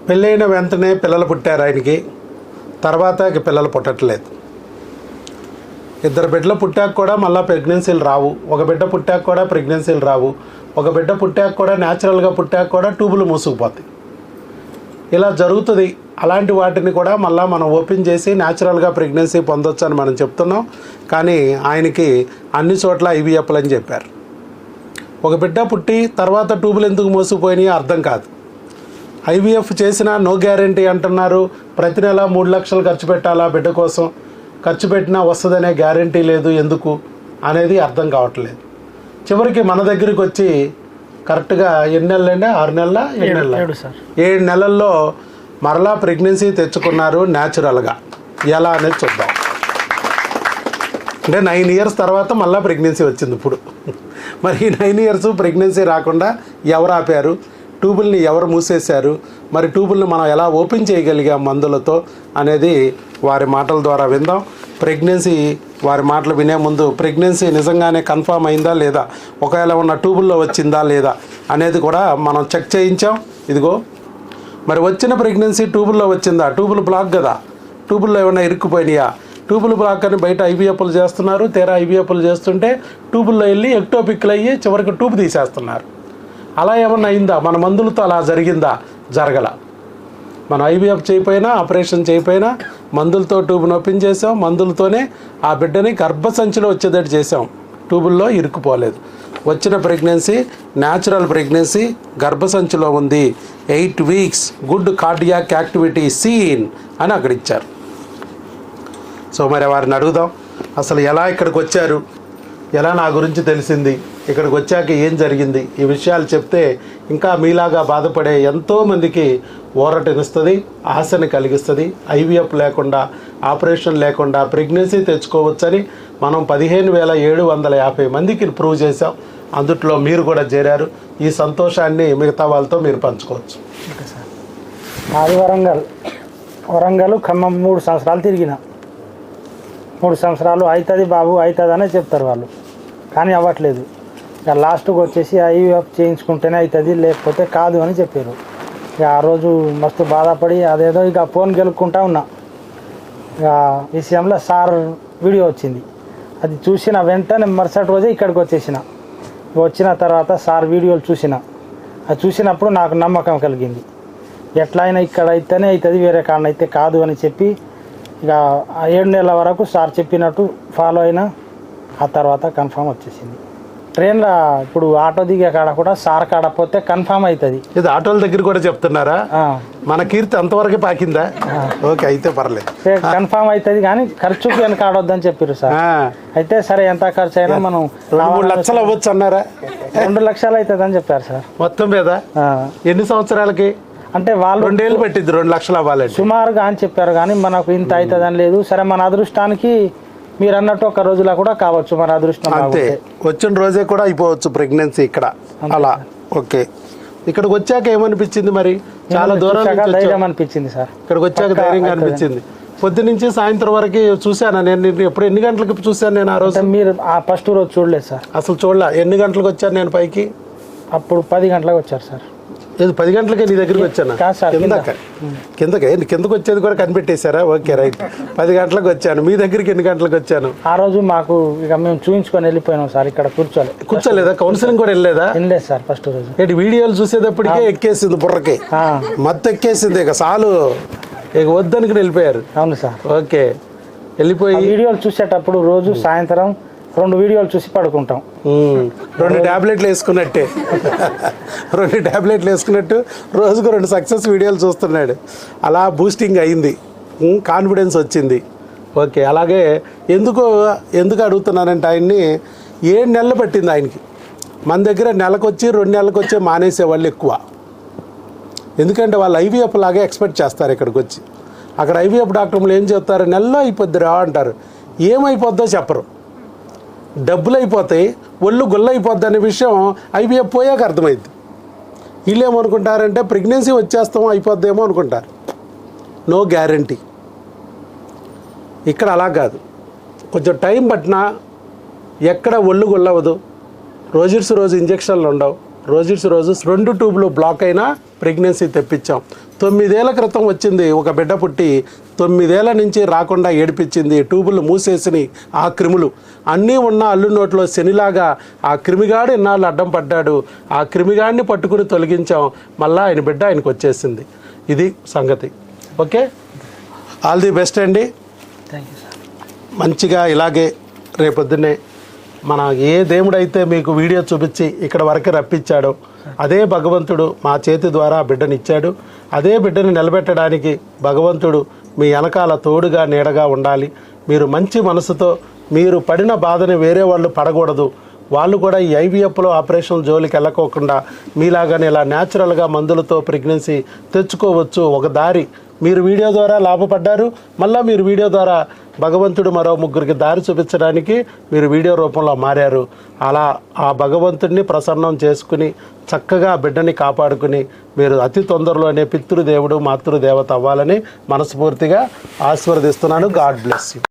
పెళ్ళైన వెంటనే పిల్లలు పుట్టారు ఆయనకి. తర్వాత ఇక పిల్లలు పుట్టట్లేదు. 2 బిడ్డలు పుట్టాక కూడా మళ్ళీ ప్రెగ్నెన్సీలు రావు. ఒక బిడ్డ పుట్టాక కూడా ప్రెగ్నెన్సీలు రావు. ఒక బిడ్డ పుట్టాక కూడా న్యాచురల్గా పుట్టాక కూడా ట్యూబులు మూసుకుపోతాయి. ఇలా జరుగుతుంది. అలాంటి వాటిని కూడా మళ్ళీ మనం ఓపెన్ చేసి న్యాచురల్గా ప్రెగ్నెన్సీ పొందొచ్చు అని మనం చెప్తున్నాం. కానీ ఆయనకి అన్ని చోట్ల ఐవీఎఫ్లు అని చెప్పారు. ఒక బిడ్డ పుట్టి తర్వాత ట్యూబులు ఎందుకు మోసుకుపోయినాయో అర్థం కాదు. ఐవీఎఫ్ చేసినా నో గ్యారంటీ అంటున్నారు. ప్రతి నెల 3 లక్షలు ఖర్చు పెట్టాలా బిడ్డ కోసం, ఖర్చు పెట్టినా వస్తుందనే గ్యారంటీ లేదు. ఎందుకు అనేది అర్థం కావట్లేదు. చివరికి మన దగ్గరికి వచ్చి కరెక్ట్గా ఎన్ని నెలలండి? 6 నెలల 7 నెలల్లో మరలా ప్రెగ్నెన్సీ తెచ్చుకున్నారు న్యాచురల్గా. ఎలా అనేది చూద్దాం. అంటే 9 ఇయర్స్ తర్వాత మళ్ళీ ప్రెగ్నెన్సీ వచ్చింది ఇప్పుడు. మరి ఈ 9 ఇయర్స్ ప్రెగ్నెన్సీ రాకుండా ఎవరు ఆపారు? ట్యూబుల్ని ఎవరు మూసేశారు? మరి ట్యూబుల్ని మనం ఎలా ఓపెన్ చేయగలిగాం మందులతో అనేది వారి మాటల ద్వారా విందాం. ప్రెగ్నెన్సీ వారి మాటలు వినే ముందు ప్రెగ్నెన్సీ నిజంగానే కన్ఫామ్ అయిందా లేదా, ఒకవేళ ఉన్న ట్యూబుల్లో వచ్చిందా లేదా అనేది కూడా మనం చెక్ చేయించాం. ఇదిగో మరి వచ్చిన ప్రెగ్నెన్సీ ట్యూబుల్లో వచ్చిందా? ట్యూబుల్ బ్లాక్ కదా, ట్యూబుల్లో ఏమైనా ఇరుక్కుపోయినాయా? ట్యూబుల్ బ్లాక్ అని బయట ఐవీఎఫ్లు చేస్తున్నారు. తీరా ఐవీఎఫ్లు చేస్తుంటే ట్యూబుల్లో వెళ్ళి ఎక్టోపిక్లు అయ్యి చివరికి ట్యూబ్ తీసేస్తున్నారు. అలా ఏమన్నా అయిందా? మన మందులతో అలా జరిగిందా? జరగల. మనం ఐవీఎఫ్ చేయకపోయినా, ఆపరేషన్ చేయకపోయినా మందులతో ట్యూబ్ను ఓపెన్ చేసాం. మందులతోనే ఆ బిడ్డని గర్భసంచిలో వచ్చేటట్టు చేసాం. ట్యూబుల్లో ఇరుక్కుపోలేదు. వచ్చిన ప్రెగ్నెన్సీ న్యాచురల్ ప్రెగ్నెన్సీ, గర్భసంచిలో ఉంది. 8 weeks, good cardiac activity seen అని అక్కడ ఇచ్చారు. సో మరి వారిని అడుగుదాం, అసలు ఎలా ఇక్కడికి వచ్చారు, ఎలా నా గురించి తెలిసింది, ఇక్కడికి వచ్చాక ఏం జరిగింది, ఈ విషయాలు చెప్తే ఇంకా మీలాగా బాధపడే ఎంతోమందికి ఊరటనిస్తుంది, ఆశని కలిగిస్తుంది. ఐవీఎఫ్ లేకుండా, ఆపరేషన్ లేకుండా ప్రెగ్నెన్సీ తెచ్చుకోవచ్చని మనం 15,750 మందికి ప్రూవ్ చేసాం. అందుట్లో మీరు కూడా చేరారు. ఈ సంతోషాన్ని మిగతా వాళ్ళతో మీరు పంచుకోవచ్చు. Okay sir. అది వరంగల్ ఖమ్మం 3 సంవత్సరాలు తిరిగిన. 3 సంవత్సరాలు అవుతుంది బాబు అవుతుంది అనే చెప్తారు వాళ్ళు, కానీ అవ్వట్లేదు. ఇక లాస్ట్కి వచ్చేసి ఐవీఎఫ్ చేయించుకుంటేనే అవుతుంది, లేకపోతే కాదు అని చెప్పారు. ఇక ఆ రోజు మస్తు బాధపడి అదేదో ఇక ఫోన్ గెలుక్కుంటా ఉన్నా. ఇక విషయంలో సార్ వీడియో వచ్చింది, అది చూసిన వెంటనే మరుసటి రోజే ఇక్కడికి వచ్చేసిన. వచ్చిన తర్వాత సార్ వీడియోలు చూసిన. అది చూసినప్పుడు నాకు నమ్మకం కలిగింది. ఎట్లయినా ఇక్కడ అయితేనే అవుతుంది, వేరే కారణం అయితే కాదు అని చెప్పి ఇక 7 నెలల వరకు సార్ చెప్పినట్టు ఫాలో అయినా. ఆ తర్వాత కన్ఫామ్ వచ్చేసింది. ట్రైన్లో ఇప్పుడు ఆటో దిగే కాడ కూడా సార్ కాడ పోతే కన్ఫామ్ అవుతుంది. ఇది ఆటోల దగ్గర కూడా చెప్తున్నారా? మన కీర్తి అంతవరకు పాకిందా? ఓకే, అయితే పర్లేదు, కన్ఫామ్ అవుతుంది. కానీ ఖర్చుకి వెనక ఆడొద్దని చెప్పారు సార్. అయితే సరే ఎంత ఖర్చు అయినా మనం 2-3 లక్షలు అవ్వచ్చు అన్నారా? 2 లక్షలు అవుతుంది అని చెప్పారు సార్. మొత్తం మీద ఎన్ని సంవత్సరాలకి? అంటే వాళ్ళు 2 ఏళ్ళు పెట్టింది 2 లక్షలు అవ్వాలండి సుమారుగా అని చెప్పారు. కానీ మనకు ఇంత అవుతుంది అని లేదు. సరే మన అదృష్టానికి మీరు అన్నట్టు 1 రోజులో కూడా కావచ్చు మన అదృష్టం. అంతే, వచ్చిన రోజే కూడా అయిపోవచ్చు ప్రెగ్నెన్సీ ఇక్కడ అలా. ఓకే, ఇక్కడికి వచ్చాక ఏమనిపించింది మరి? చాలా దూరం ధైర్యం అనిపించింది సార్. ఇక్కడికి వచ్చాక ధైర్యంగా అనిపించింది. పొద్దు నుంచి సాయంత్రం వరకు చూశాను నేను. ఎప్పుడు ఎన్ని గంటలకు చూశాను నేను ఆ రోజు? మీరు ఆ ఫస్ట్ రోజు చూడలేదు సార్? అసలు చూడలే. ఎన్ని గంటలకు వచ్చాను నేను పైకి? అప్పుడు 10 గంటలకు వచ్చారు సార్. ఏది 10 గంటలకే నీ దగ్గరికి వచ్చాను? కిందకు వచ్చేది కూడా కనిపెట్టేశారా? Okay, right. 10 గంటలకు వచ్చాను. మీ దగ్గరికి ఎన్ని గంటలకు వచ్చాను? ఆ రోజు మాకు ఇక మేము చూపించుకొని వెళ్ళిపోయినాం సార్. ఇక్కడ కూర్చోలేదా? కౌన్సిలింగ్ కూడా వెళ్ళలేదా? వెళ్ళలేదు సార్ ఫస్ట్ రోజు. ఏంటి వీడియోలు చూసేటప్పటికే ఎక్కేసింది బుర్రకి, మత్తు ఎక్కేసింది. ఇక చాలు, ఇక వద్దనుకుని వెళ్ళిపోయారు. అవును సార్. ఓకే, వెళ్ళిపోయి వీడియోలు చూసేటప్పుడు రోజు సాయంత్రం 2 వీడియోలు చూసి పడుకుంటాం. 2 ట్యాబ్లెట్లు వేసుకున్నట్టే 2 ట్యాబ్లెట్లు వేసుకున్నట్టు రోజుకు 2 సక్సెస్ వీడియోలు చూస్తున్నాడు. అలా బూస్టింగ్ అయింది, కాన్ఫిడెన్స్ వచ్చింది. ఓకే, అలాగే ఎందుకు అడుగుతున్నానంటే ఆయన్ని 7 నెలలు పట్టింది ఆయనకి. మన దగ్గర నెలకొచ్చి 2 నెలలకు వచ్చే మానేసే వాళ్ళు ఎక్కువ. ఎందుకంటే వాళ్ళు ఐవీఎఫ్ లాగే ఎక్స్పెక్ట్ చేస్తారు. ఇక్కడికి వచ్చి అక్కడ ఐవీఎఫ్ డాక్టర్లు ఏం చెప్తారు? నెలలో అయిపోద్దిరా అంటారు. ఏమైపోద్దో చెప్పరు. డబ్బులు అయిపోతాయి, ఒళ్ళు గుల్ల అయిపోద్ది అనే విషయం ఐవీఎఫ్ పోయాక అర్థమైంది. వీళ్ళు ఏమనుకుంటారంటే ప్రెగ్నెన్సీ వచ్చేస్తామో అయిపోద్దేమో అనుకుంటారు. No guarantee. ఇక్కడ అలా కాదు. కొంచెం టైం పట్టినా ఎక్కడ ఒళ్ళు గుల్లవదు. రోజు ఇంజక్షన్లు ఉండవు. రోజు 2 ట్యూబ్లు బ్లాక్ అయినా ప్రెగ్నెన్సీ తెప్పించాం. 9 ఏళ్ల క్రితం వచ్చింది ఒక బిడ్డ పుట్టి 9 ఏళ్ల నుంచి రాకుండా ఏడిపించింది. ట్యూబులు మూసేసినాయి ఆ క్రిములు అన్నీ ఉన్న అల్లు నోట్లో శనిలాగా ఆ క్రిమిగాడు ఇన్నాళ్ళు అడ్డం పడ్డాడు. ఆ క్రిమిగాడిని పట్టుకుని తొలగించాం. మళ్ళీ ఆయన బిడ్డ ఆయనకు వచ్చేసింది. ఇది సంగతి. ఓకే, ఆల్ ది బెస్ట్ అండి. Thank you sir. మంచిగా ఇలాగే రేపొద్దున్నే మన ఏ దేవుడైతే మీకు వీడియో చూపించి ఇక్కడ వరకు రప్పించాడో అదే భగవంతుడు మా చేతి ద్వారా బిడ్డనిచ్చాడు. అదే బిడ్డని నిలబెట్టడానికి భగవంతుడు మీ వెనకాల తోడుగా నీడగా ఉండాలి. మీరు మంచి మనసుతో మీరు పడిన బాధని వేరే వాళ్ళు పడకూడదు. వాళ్ళు కూడా ఈ ఐవీఎఫ్లో ఆపరేషన్ జోలికి వెళ్ళకోకుండా మీలాగానే ఇలా న్యాచురల్గా మందులతో ప్రెగ్నెన్సీ తెచ్చుకోవచ్చు. ఒక దారి మీరు వీడియో ద్వారా లాభపడ్డారు. మళ్ళీ మీరు వీడియో ద్వారా భగవంతుడు మరో 3 దారి చూపించడానికి మీరు వీడియో రూపంలో మారారు. అలా ఆ భగవంతుడిని ప్రసన్నం చేసుకుని చక్కగా బిడ్డని కాపాడుకుని మీరు అతి తొందరలోనే పితృదేవుడు మాతృదేవత అవ్వాలని మనస్ఫూర్తిగా ఆశీర్వదిస్తున్నాను. God bless you.